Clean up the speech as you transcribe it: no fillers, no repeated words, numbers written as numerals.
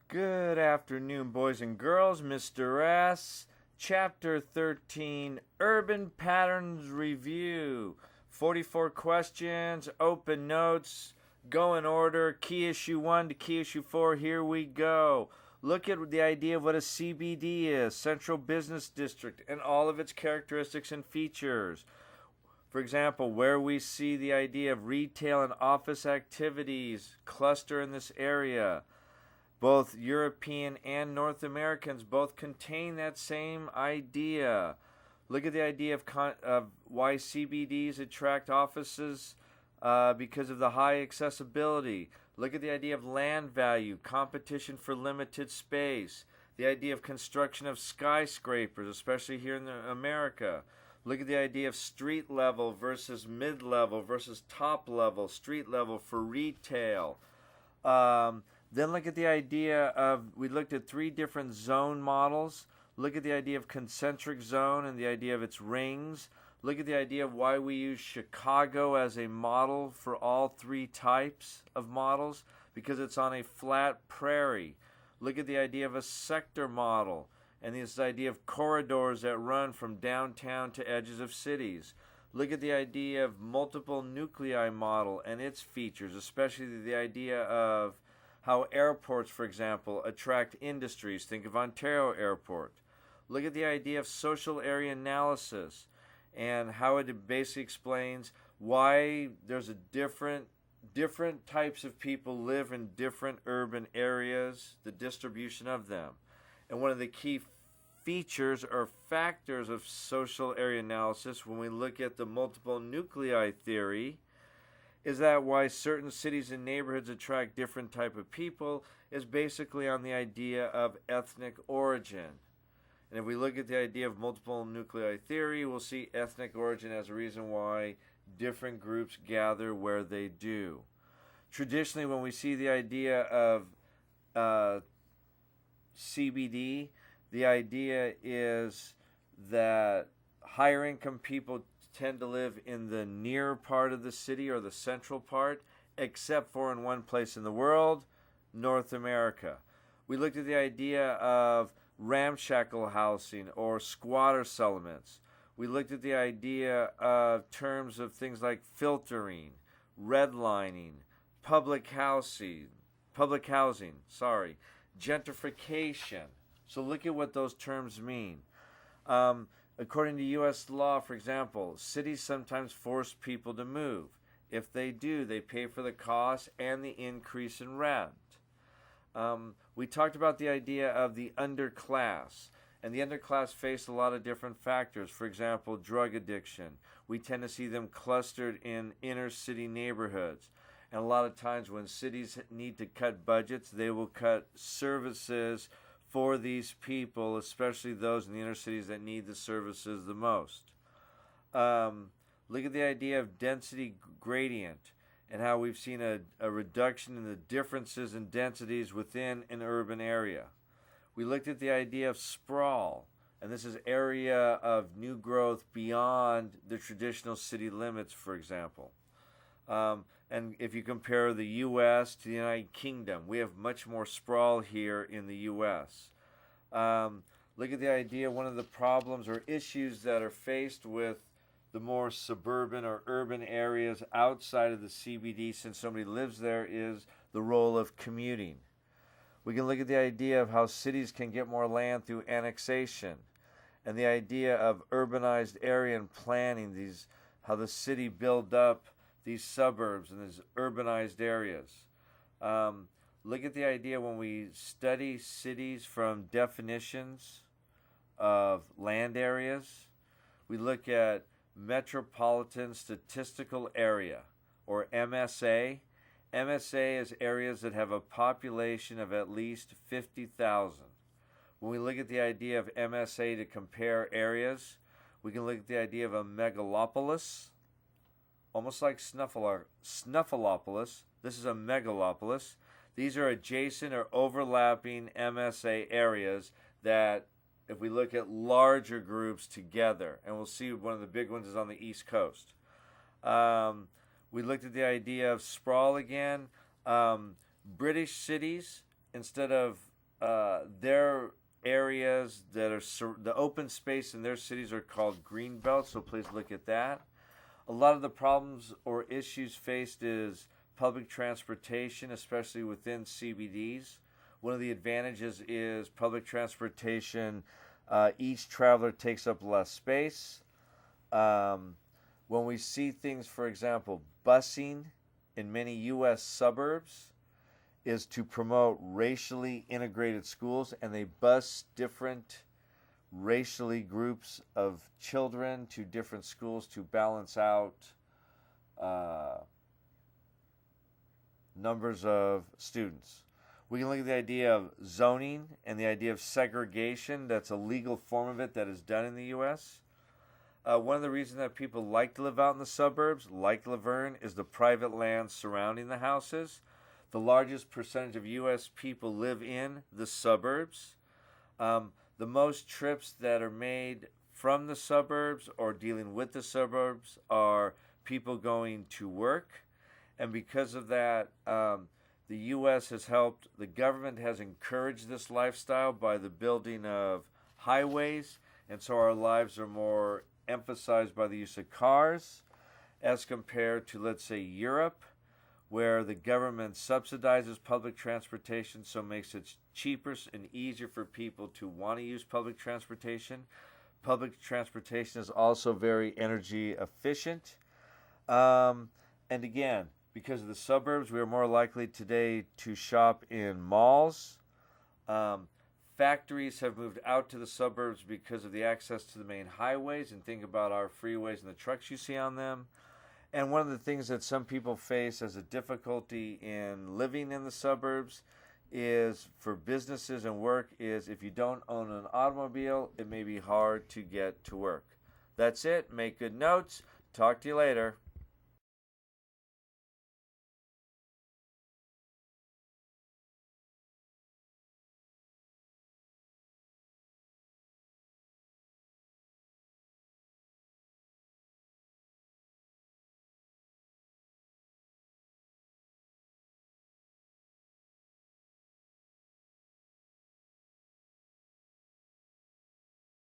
Good afternoon, boys and girls. Mr. S. Chapter 13 Urban Patterns Review. 44 questions, open notes, go in order. Key issue 1 to key issue 4. Here we go. Look at the idea of what a CBD is, Central Business District, and all of its characteristics and features. For example, where we see the idea of retail and office activities cluster in this area. Both European and North Americans both contain that same idea. Look at the idea of why CBDs attract offices because of the high accessibility. Look at the idea of land value, competition for limited space, the idea of construction of skyscrapers, especially here in America. Look at the idea of street level versus mid level versus top level, street level for retail. Then look at the idea of, we looked at 3 different zone models. Look at the idea of concentric zone and the idea of its rings. Look at the idea of why we use Chicago as a model for all 3 types of models, because it's on a flat prairie. Look at the idea of a sector model and this idea of corridors that run from downtown to edges of cities. Look at the idea of multiple nuclei model and its features, especially the idea of how airports, for example, attract industries. Think of Ontario Airport. Look at the idea of social area analysis and how it basically explains why there's a different types of people live in different urban areas, the distribution of them. And one of the key features or factors of social area analysis when we look at the multiple nuclei theory is that why certain cities and neighborhoods attract different type of people is basically on the idea of ethnic origin. And if we look at the idea of multiple nuclei theory, we'll see ethnic origin as a reason why different groups gather where they do. Traditionally, when we see the idea of CBD, the idea is that higher income people tend to live in the near part of the city or the central part, except for in one place in the world, North America. We looked at the idea of ramshackle housing or squatter settlements. We looked at the idea of terms of things like filtering, redlining, public housing, gentrification. So look at what those terms mean. According to U.S. law, for example, cities sometimes force people to move. If they do, they pay for the cost and the increase in rent. We talked about the idea of the underclass. And the underclass face a lot of different factors. For example, drug addiction. We tend to see them clustered in inner city neighborhoods. And a lot of times when cities need to cut budgets, they will cut services for these people, especially those in the inner cities that need the services the most. Look at the idea of density gradient and how we've seen a reduction in the differences in densities within an urban area. We looked at the idea of sprawl, and this is area of new growth beyond the traditional city limits, for example. And if you compare the U.S. to the United Kingdom, we have much more sprawl here in the U.S. Look at the idea, one of the problems or issues that are faced with the more suburban or urban areas outside of the CBD, since somebody lives there, is the role of commuting. We can look at the idea of how cities can get more land through annexation, and the idea of urbanized area and planning, how the city built up these suburbs and these urbanized areas. Look at the idea when we study cities from definitions of land areas. We look at Metropolitan Statistical Area, or MSA. MSA is areas that have a population of at least 50,000. When we look at the idea of MSA to compare areas, we can look at the idea of a megalopolis, almost like Snuffleupagus. This is a megalopolis. These are adjacent or overlapping MSA areas that, if we look at larger groups together, and we'll see one of the big ones is on the East Coast. We looked at the idea of sprawl again. British cities, instead of their areas that are the open space in their cities are called green belts, so please look at that. A lot of the problems or issues faced is public transportation, especially within CBDs. One of the advantages is public transportation. Each traveler takes up less space. When we see things, for example, busing in many U.S. suburbs is to promote racially integrated schools, and they bus different racially groups of children to different schools to balance out numbers of students. We can look at the idea of zoning and the idea of segregation. That's a legal form of it that is done in the U.S. One of the reasons that people like to live out in the suburbs, like Laverne, is the private land surrounding the houses. The largest percentage of U.S. people live in the suburbs. The most trips that are made from the suburbs or dealing with the suburbs are people going to work. And because of that, the U.S. has helped, the government has encouraged this lifestyle by the building of highways. And so our lives are more emphasized by the use of cars as compared to, let's say, Europe, where the government subsidizes public transportation, so makes it cheaper and easier for people to want to use public transportation. Public transportation is also very energy efficient. And again, because of the suburbs, we are more likely today to shop in malls. Factories have moved out to the suburbs because of the access to the main highways, and think about our freeways and the trucks you see on them. And one of the things that some people face as a difficulty in living in the suburbs is for businesses and work is if you don't own an automobile, it may be hard to get to work. That's it. Make good notes. Talk to you later.